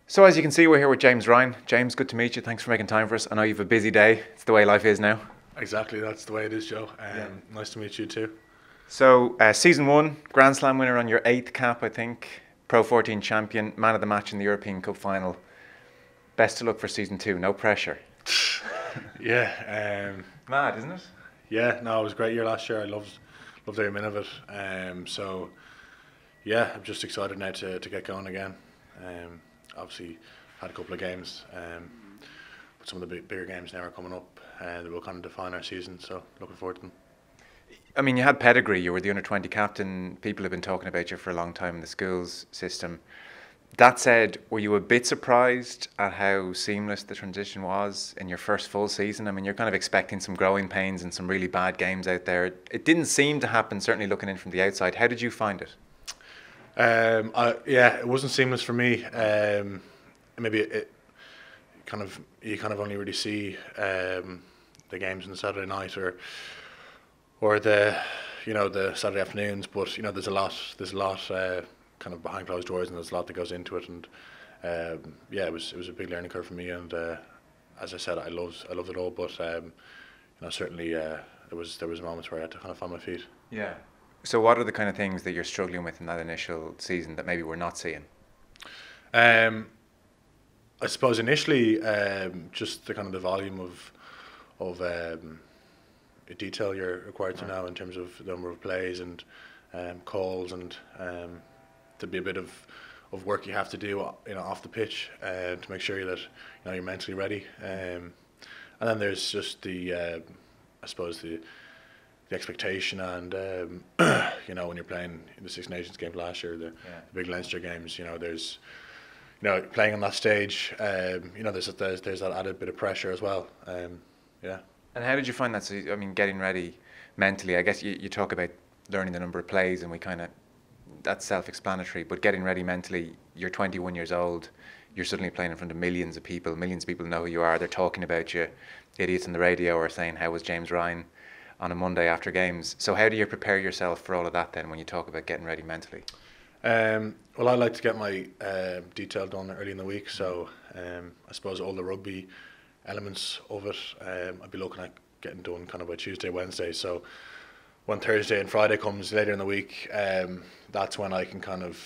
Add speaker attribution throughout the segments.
Speaker 1: So as you can see, we're here with James Ryan. James, good to meet you. Thanks for making time for us. I know you have a busy day. It's the way life is now.
Speaker 2: Exactly, that's the way it is, Joe. Nice to meet you too.
Speaker 1: So season one, Grand Slam winner on your 8th cap, I think. Pro 14 champion, man of the match in the European Cup final. Best of luck for season 2. No pressure.
Speaker 2: Yeah.
Speaker 1: Mad, isn't it?
Speaker 2: Yeah, no, it was a great year last year. I loved every minute of it. So, yeah, I'm just excited now to get going again. Obviously, had a couple of games, but some of the bigger games now are coming up that will kind of define our season. So, looking forward to them.
Speaker 1: I mean, you had pedigree. You were the under-20 captain. People have been talking about you for a long time in the schools system. That said, were you a bit surprised at how seamless the transition was in your first full season? I mean, you're kind of expecting some growing pains and some really bad games out there. It didn't seem to happen, certainly looking in from the outside. How did you find it?
Speaker 2: Yeah, it wasn't seamless for me. Maybe you kind of only really see the games on the Saturday night or the Saturday afternoons. But there's a lot kind of behind closed doors, and there's a lot that goes into it. And yeah, it was a big learning curve for me. And as I said, I loved it all. But certainly there was moments where I had to kind of find my feet.
Speaker 1: Yeah. So what are the kind of things that you're struggling with in that initial season that maybe we're not seeing?
Speaker 2: I suppose initially, just the kind of the volume of detail you're required to know in terms of the number of plays and calls, and to be a bit of work you have to do off the pitch to make sure that you're mentally ready. And then there's just the I suppose the expectation, and when you're playing in the Six Nations games last year, the big Leinster games, there's playing on that stage, there's that added bit of pressure as well. Yeah.
Speaker 1: And how did you find that? So, I mean, getting ready mentally, I guess you talk about learning the number of plays, and that's self-explanatory, but getting ready mentally, you're 21 years old, you're suddenly playing in front of millions of people know who you are, they're talking about you, idiots on the radio are saying, how was James Ryan on a Monday after games? So how do you prepare yourself for all of that then when you talk about getting ready mentally?
Speaker 2: Well, I like to get my detail done early in the week, so I suppose all the rugby elements of it, I'd be looking at getting done kind of by Tuesday, Wednesday. So when Thursday and Friday comes later in the week, that's when I can kind of,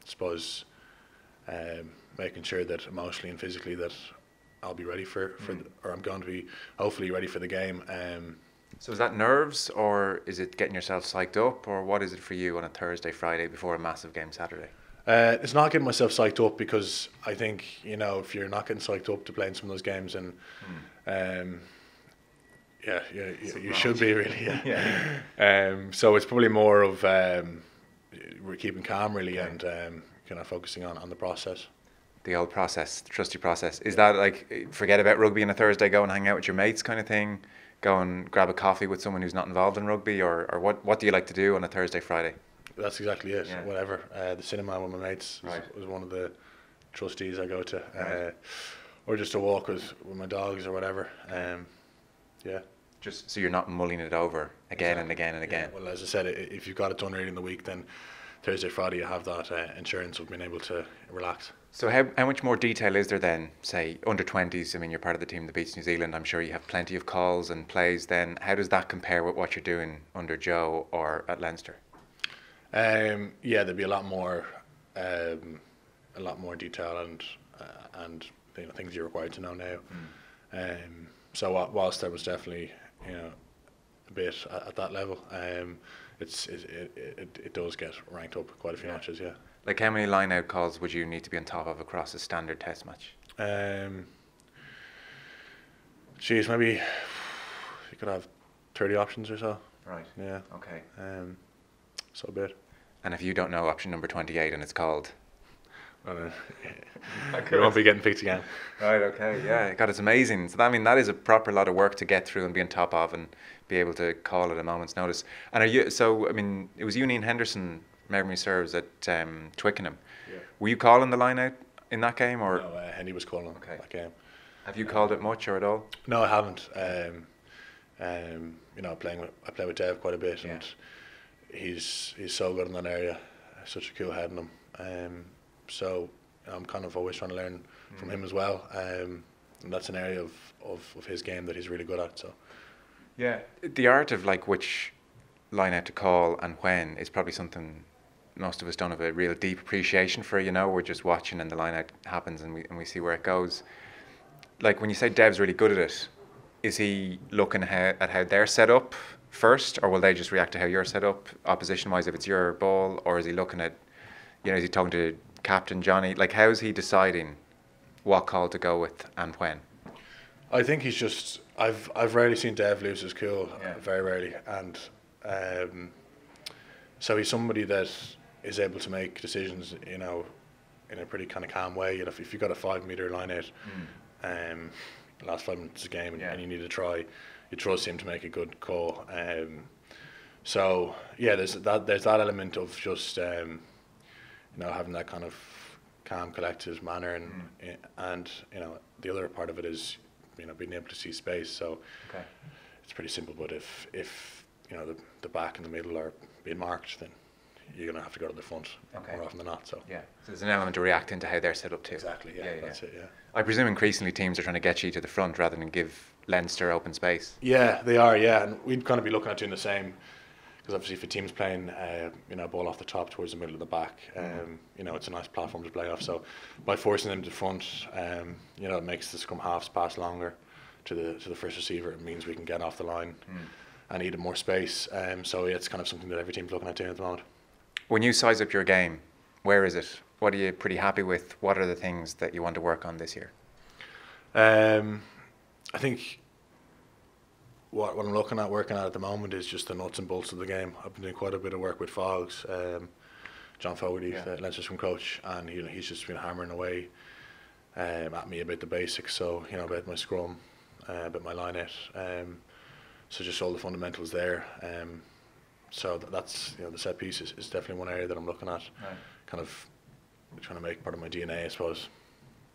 Speaker 2: suppose, making sure that emotionally and physically that I'll be ready or I'm going to be hopefully ready for the game.
Speaker 1: So is that nerves, or is it getting yourself psyched up, or what is it for you on a Thursday, Friday before a massive game Saturday?
Speaker 2: It's not getting myself psyched up, because I think, if you're not getting psyched up to play in some of those games, and you should be really. Yeah. So it's probably more of we're keeping calm really, and kind of focusing on the process.
Speaker 1: The old process, the trusty process. Is that like, forget about rugby on a Thursday, go and hang out with your mates kind of thing? Go and grab a coffee with someone who's not involved in rugby, or what do you like to do on a Thursday, Friday?
Speaker 2: That's exactly it. Yeah. Whatever. The cinema with my mates
Speaker 1: Right.
Speaker 2: was one of the trustees I go to,
Speaker 1: Right.
Speaker 2: or just a walk with my dogs or whatever. Yeah.
Speaker 1: Just so you're not mulling it over again and again and again.
Speaker 2: Yeah. Well, as I said, if you've got it done early in the week, then Thursday, Friday, you have that insurance of being able to relax.
Speaker 1: So how much more detail is there then, say, under 20s? I mean, you're part of the team that beats New Zealand. I'm sure you have plenty of calls and plays then. How does that compare with what you're doing under Joe or at Leinster?
Speaker 2: Yeah, there'd be a lot more detail and things you're required to know now. So whilst there was definitely a bit at that level, it does get ranked up quite a few notches. Yeah.
Speaker 1: Like, how many line-out calls would you need to be on top of across a standard test match?
Speaker 2: Maybe you could have 30 options or so.
Speaker 1: Right.
Speaker 2: Yeah.
Speaker 1: Okay.
Speaker 2: So a bit.
Speaker 1: And if you don't know option number 28 and it's called?
Speaker 2: You won't be getting picked again.
Speaker 1: Right, okay, yeah. God, it's amazing. So that is a proper lot of work to get through and be on top of and be able to call at a moment's notice. And it was Union Henderson, memory serves, at Twickenham.
Speaker 2: Yeah.
Speaker 1: Were you calling the line out in that game, or?
Speaker 2: No, Henry was calling that game.
Speaker 1: Have you called it much or at all?
Speaker 2: No, I haven't. I play with Dev quite a bit, and he's so good in that area. Such a cool head in him. So I'm kind of always trying to learn from him as well. And that's an area of his game that he's really good at. So
Speaker 1: yeah, the art of like which line out to call and when is probably something most of us don't have a real deep appreciation for. We're just watching and the line out happens and we see where it goes. Like when you say Dev's really good at it, is he looking at how they're set up first, or will they just react to how you're set up opposition wise if it's your ball, or is he looking at, is he talking to Captain Johnny? Like how's he deciding what call to go with and when?
Speaker 2: I think he's just. I've rarely seen Dev lose his cool, very rarely, and so he's somebody that is able to make decisions, in a pretty kind of calm way. If you've got a 5 meter line out, last 5 minutes of the game, and you need to try, you trust him to make a good call. So yeah, there's that element of just having that kind of calm, collected manner, and the other part of it is being able to see space. So it's pretty simple. But if the back and the middle are being marked, then you're going to have to go to the front more often than not. So
Speaker 1: so there's an element of reacting to how they're set up too.
Speaker 2: Exactly. That's it. Yeah.
Speaker 1: I presume increasingly teams are trying to get you to the front rather than give Leinster open space.
Speaker 2: Yeah, they are. Yeah, and we'd kind of be looking at doing the same, because obviously if a team's playing ball off the top towards the middle of the back, it's a nice platform to play off. So by forcing them to the front, it makes the scrum halves pass longer to the first receiver. It means we can get off the line and need more space. So it's kind of something that every team's looking at doing at the moment.
Speaker 1: When you size up your game, where is it? What are you pretty happy with? What are the things that you want to work on this year?
Speaker 2: I think what I'm working at the moment is just the nuts and bolts of the game. I've been doing quite a bit of work with Foggs, John Fogarty, the Leinster swim coach, and he's just been hammering away at me about the basics. So about my scrum, about my line out. So just all the fundamentals there. So that's the set piece is definitely one area that I'm looking at, kind of trying to make part of my DNA, I suppose.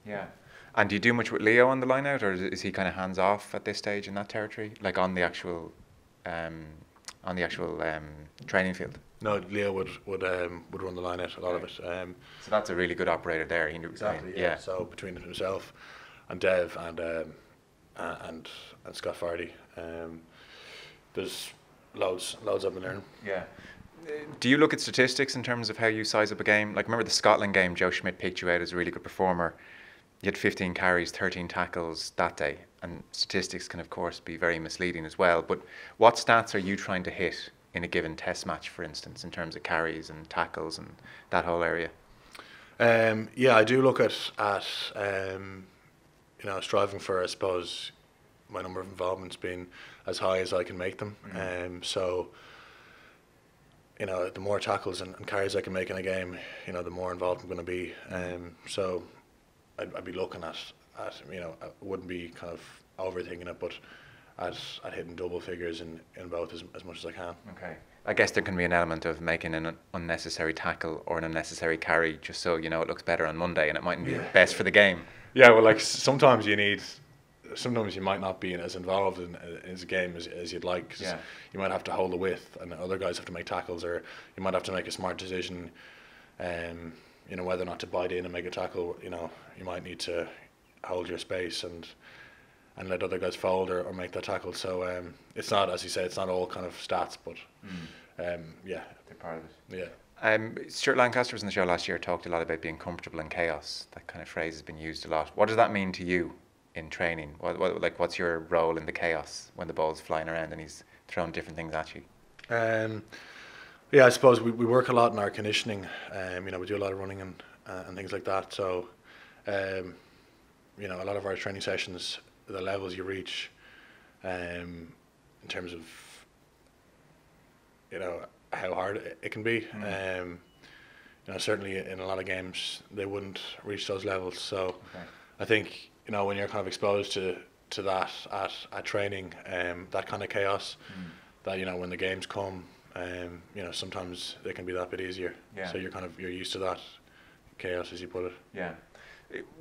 Speaker 1: Yeah. And do you do much with Leo on the line out, or is he kind of hands off at this stage in that territory, like on the actual training field?
Speaker 2: No, Leo would run the line out, a lot of it.
Speaker 1: So that's a really good operator there.
Speaker 2: Exactly. Yeah. So between himself and Dev and Scott Fardy, there's loads I've been learning.
Speaker 1: Yeah. Do you look at statistics in terms of how you size up a game? Like remember the Scotland game, Joe Schmidt picked you out as a really good performer. You had 15 carries, 13 tackles that day, and statistics can of course be very misleading as well. But what stats are you trying to hit in a given test match, for instance, in terms of carries and tackles and that whole area?
Speaker 2: I do look at striving for, I suppose, my number of involvements being as high as I can make them. So the more tackles and carries I can make in a game, the more involved I'm going to be. So I'd be looking at I wouldn't be kind of overthinking it, but at hitting double figures in both as much as I can.
Speaker 1: Okay. I guess there can be an element of making an unnecessary tackle or an unnecessary carry just so it looks better on Monday and it mightn't be best for the game.
Speaker 2: Yeah, well, like sometimes you might not be as involved in a game as you'd like. 'Cause you might have to hold the width, and other guys have to make tackles, or you might have to make a smart decision. Whether or not to bite in and make a tackle. You might need to hold your space and let other guys fold or make that tackle. So it's not, as you say, it's not all kind of stats, but
Speaker 1: they're part of it.
Speaker 2: Yeah.
Speaker 1: Stuart Lancaster was on the show last year, talked a lot about being comfortable in chaos. That kind of phrase has been used a lot. What does that mean to you in training? What's your role in the chaos when the ball's flying around and he's throwing different things at you?
Speaker 2: I suppose we work a lot in our conditioning. We do a lot of running and things like that. So, a lot of our training sessions, the levels you reach, in terms of, how hard it can be. Certainly in a lot of games they wouldn't reach those levels. So, I think when you're kind of exposed to that at training, that kind of chaos, that when the games come. Sometimes they can be that bit easier. So you're used to that chaos, as you put it. Yeah.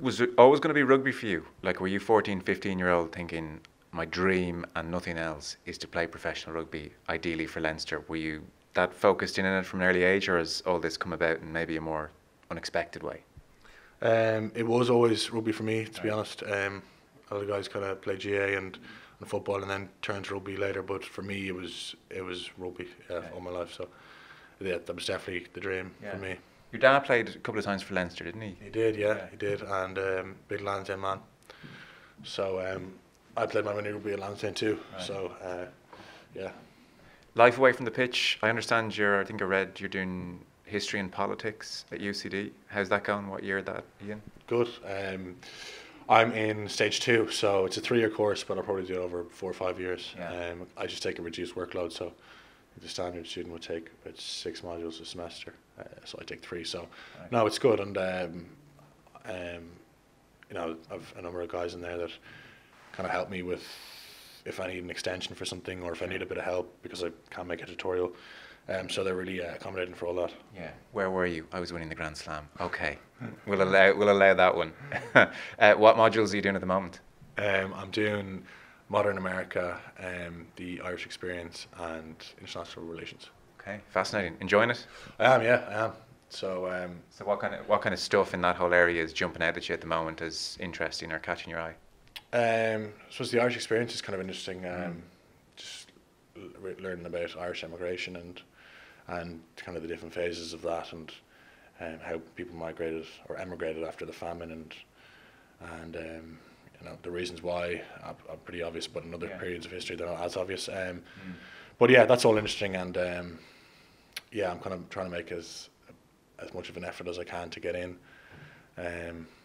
Speaker 1: Was it always going to be rugby for you? Like, were you 14, 15-year-old thinking, my dream and nothing else is to play professional rugby, ideally for Leinster? Were you that focused in it from an early age, or has all this come about in maybe a more unexpected way?
Speaker 2: It was always rugby for me, to be honest. A lot of guys kind of play GA and football and then turned to rugby later, but for me it was rugby all my life. So yeah, that was definitely the dream for me.
Speaker 1: Your dad played a couple of times for Leinster, didn't he?
Speaker 2: He did, he did, and big Lansdowne man. So I played my mini rugby at Lansdowne too. Right. So yeah. Life
Speaker 1: away from the pitch. I understand I think I read you're doing history and politics at UCD. How's that going? What year that, Ian?
Speaker 2: Good. I'm in stage 2, so it's a 3-year course, but I'll probably do it over 4 or 5 years. Yeah. I just take a reduced workload, so the standard student would take about 6 modules a semester, so I take 3. So right. No, it's good, and you know, I've a number of guys in there that kind of help me with if I need an extension for something or if I need a bit of help because I can't make a tutorial. So they're really accommodating for all that.
Speaker 1: Yeah. Where were you? I was winning the Grand Slam. Okay. We'll allow that one. What modules are you doing at the moment?
Speaker 2: I'm doing Modern America, the Irish experience, and international relations.
Speaker 1: Okay. Fascinating. Enjoying it?
Speaker 2: I am. So
Speaker 1: so what kind of stuff in that whole area is jumping out at you at the moment as interesting or catching your eye?
Speaker 2: I suppose the Irish experience is kind of interesting. Just learning about Irish immigration and kind of the different phases of that, and how people migrated or emigrated after the famine, and you know, the reasons why are pretty obvious, but in other periods of history they're not as obvious. But yeah, that's all interesting, and yeah, I'm kind of trying to make as much of an effort as I can to get in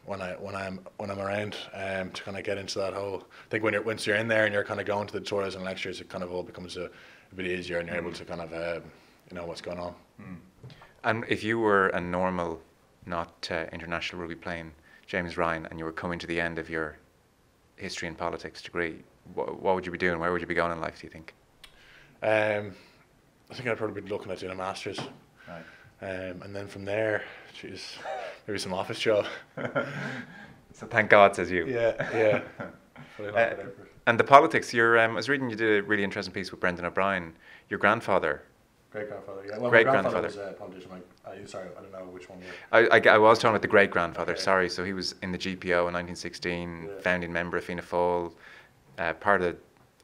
Speaker 2: when I'm around, to kind of get into that whole. I think once you're in there and you're kind of going to the tutorials and lectures, it kind of all becomes a bit easier, and you're able to kind of you know what's going on.
Speaker 1: And if you were a normal, not international rugby playing James Ryan, and you were coming to the end of your history and politics degree, what would you be doing? Where would you be going in life, do you think?
Speaker 2: I think I'd probably be looking at doing a master's.
Speaker 1: Right.
Speaker 2: And then from there, maybe some office job.
Speaker 1: So thank God, says you.
Speaker 2: Yeah.
Speaker 1: And the politics, I was reading you did a really interesting piece with Brendan O'Brien. Your grandfather.
Speaker 2: Great-grandfather, yeah. Well,
Speaker 1: great-grandfather
Speaker 2: was a politician. Sorry, I don't know which one.
Speaker 1: I was talking about the great-grandfather, sorry. So he was in the GPO in 1916, founding member of Fianna Fáil, part of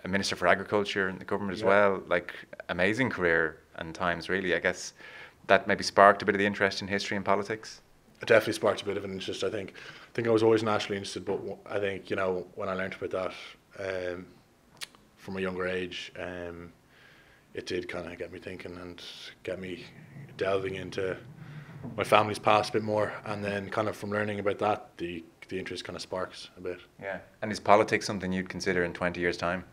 Speaker 1: a Minister for Agriculture in the government as well. Like, amazing career and times, really. I guess that maybe sparked a bit of the interest in history and politics?
Speaker 2: It definitely sparked a bit of an interest, I think. I think I was always naturally interested, but I think, you know, when I learned about that from a younger age, it did kind of get me thinking and get me delving into my family's past a bit more, and then kind of from learning about that, the interest kind of sparks a bit.
Speaker 1: Yeah. And is politics something you'd consider in 20 years' time?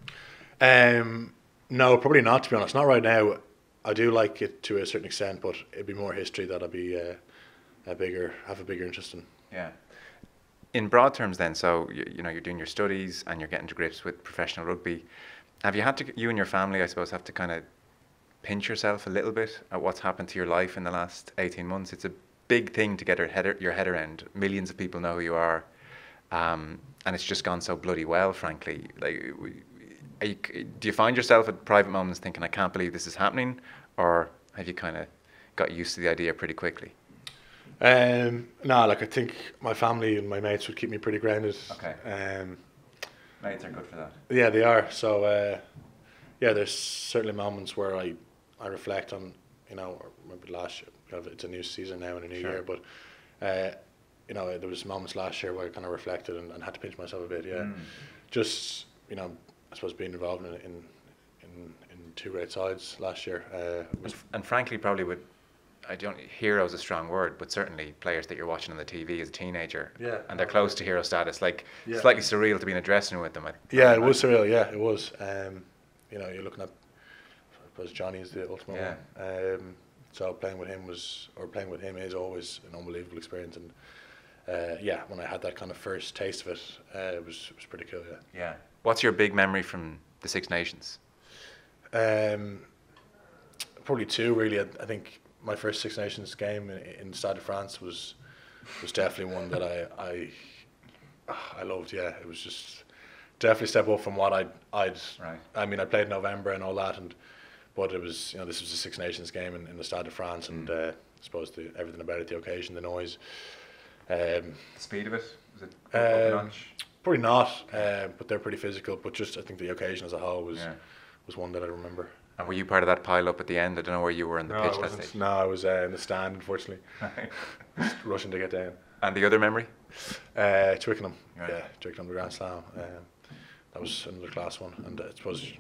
Speaker 2: No, probably not, to be honest. Not right now. I do like it to a certain extent, but it'd be more history that I'd be have a bigger interest in.
Speaker 1: Yeah. In broad terms then, so you know, you're doing your studies and you're getting to grips with professional rugby. Have you had to, you and your family, I suppose, have to kind of pinch yourself a little bit at what's happened to your life in the last 18 months? It's a big thing to get your head around. Millions of people know who you are, and it's just gone so bloody well, frankly. Like, do you find yourself at private moments thinking, I can't believe this is happening, or have you kind of got used to the idea pretty quickly?
Speaker 2: No, like I think my family and my mates would keep me pretty grounded.
Speaker 1: Okay. Mates are good for that.
Speaker 2: Yeah, they are. So, yeah, there's certainly moments where I reflect on, you know, maybe last year. It's a new season now and a new year, but you know, there was moments last year where I kind of reflected and had to pinch myself a bit. Yeah, just, you know, I suppose being involved in 2 great sides last year.
Speaker 1: And frankly, probably with, hero is a strong word, but certainly players that you're watching on the TV as a teenager, and they're close to hero status, like slightly surreal to be in a dressing room with them.
Speaker 2: Yeah, it was surreal. Yeah, it was. You know, you're looking at, I suppose Johnny is the ultimate one. So playing with him is always an unbelievable experience, and yeah, when I had that kind of first taste of it, it was pretty cool.
Speaker 1: Yeah. What's your big memory from the Six Nations?
Speaker 2: Probably 2 really. I think my first Six Nations game in Stade de France was definitely one that I loved. Yeah, it was just definitely a step up from what I'd.
Speaker 1: Right.
Speaker 2: I mean, I played in November and all that, but it was, you know, this was a Six Nations game in the Stade de France, and I suppose everything about it, the occasion, the noise,
Speaker 1: The speed of it, was it up a notch?
Speaker 2: Probably not, but they're pretty physical. But just I think the occasion as a whole was one that I remember.
Speaker 1: And were you part of that pile up at the end? I don't know where you were in the pitch that stage.
Speaker 2: No, I was in the stand, unfortunately. Just rushing to get down.
Speaker 1: And the other memory?
Speaker 2: Twickenham.
Speaker 1: Right.
Speaker 2: Yeah, Twickenham, the Grand Slam. That was another class one. And I suppose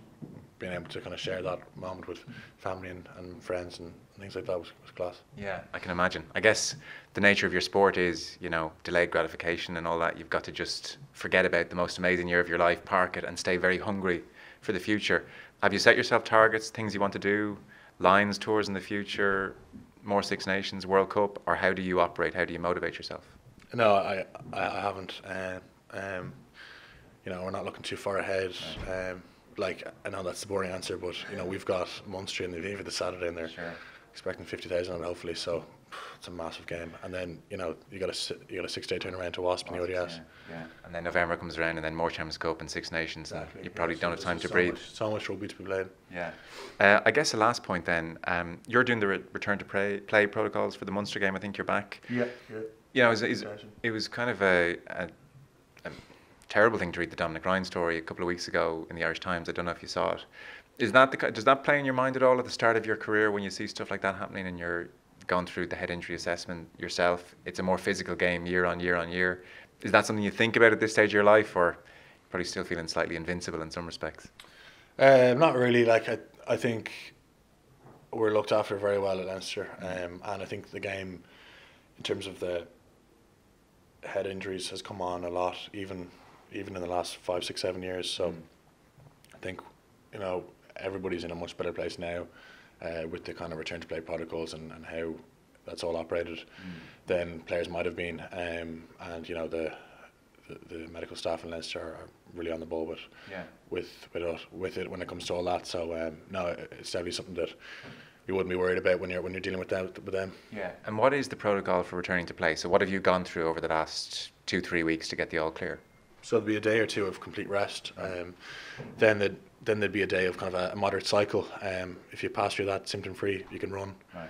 Speaker 2: being able to kind of share that moment with family and friends and things like that was class.
Speaker 1: Yeah, I can imagine. I guess the nature of your sport is, you know, delayed gratification and all that. You've got to just forget about the most amazing year of your life, park it, and stay very hungry for the future. Have you set yourself targets, things you want to do, Lions tours in the future, more Six Nations, World Cup, or how do you operate? How do you motivate yourself?
Speaker 2: No, I haven't. You know, we're not looking too far ahead. Like, I know that's the boring answer, but you know, we've got Munster and the Saturday in there, expecting 50,000 on it hopefully. So it's a massive game, and then you know you got a 6-day turnaround to Wasp and the ODS.
Speaker 1: Yeah, and then November comes around, and then more Champions Cup and Six Nations.
Speaker 2: Exactly.
Speaker 1: And you probably don't have time to breathe.
Speaker 2: So much rugby to be played.
Speaker 1: Yeah, I guess the last point then. You're doing the return to play protocols for the Munster game. I think you're back.
Speaker 2: Yeah.
Speaker 1: You know, it was kind of a terrible thing to read the Dominic Ryan story a couple of weeks ago in the Irish Times. I don't know if you saw it. Does that play in your mind at all at the start of your career when you see stuff like that happening and you're going through the head injury assessment yourself? It's a more physical game year on year on year. Is that something you think about at this stage of your life, or probably still feeling slightly invincible in some respects?
Speaker 2: Not really. Like I think we're looked after very well at Leinster, and I think the game, in terms of the head injuries, has come on a lot, even in the last 5, 6, 7 years. So I think, you know, everybody's in a much better place now with the kind of return to play protocols and how that's all operated than players might have been. And you know, the medical staff in Leinster are really on the ball with it when it comes to all that. So no, it's definitely something that you wouldn't be worried about when you're dealing with them. Yeah.
Speaker 1: And what is the protocol for returning to play? So what have you gone through over the last 2-3 weeks to get the all clear?
Speaker 2: So there'd be a day or two of complete rest. Then there'd be a day of kind of a moderate cycle. If you pass through that symptom free, you can run.
Speaker 1: Right.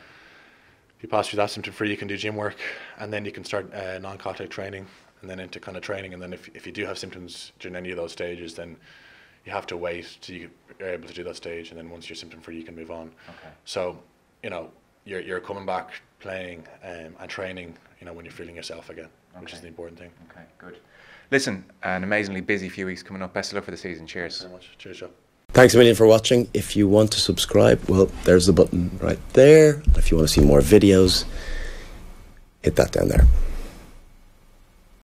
Speaker 2: If you pass through that symptom free, you can do gym work, and then you can start non-contact training, and then into kind of training. And then if you do have symptoms during any of those stages, then you have to wait till you're able to do that stage, and then once you're symptom free, you can move on.
Speaker 1: Okay.
Speaker 2: So you know you're coming back playing and training. You know, when you're feeling yourself again, which is the important thing.
Speaker 1: Okay, good. Listen, an amazingly busy few weeks coming up. Best of luck for the season. Cheers.
Speaker 2: Thanks very much. Cheers, Joe.
Speaker 3: Thanks a million for watching. If you want to subscribe, well, there's the button right there. If you want to see more videos, hit that down there.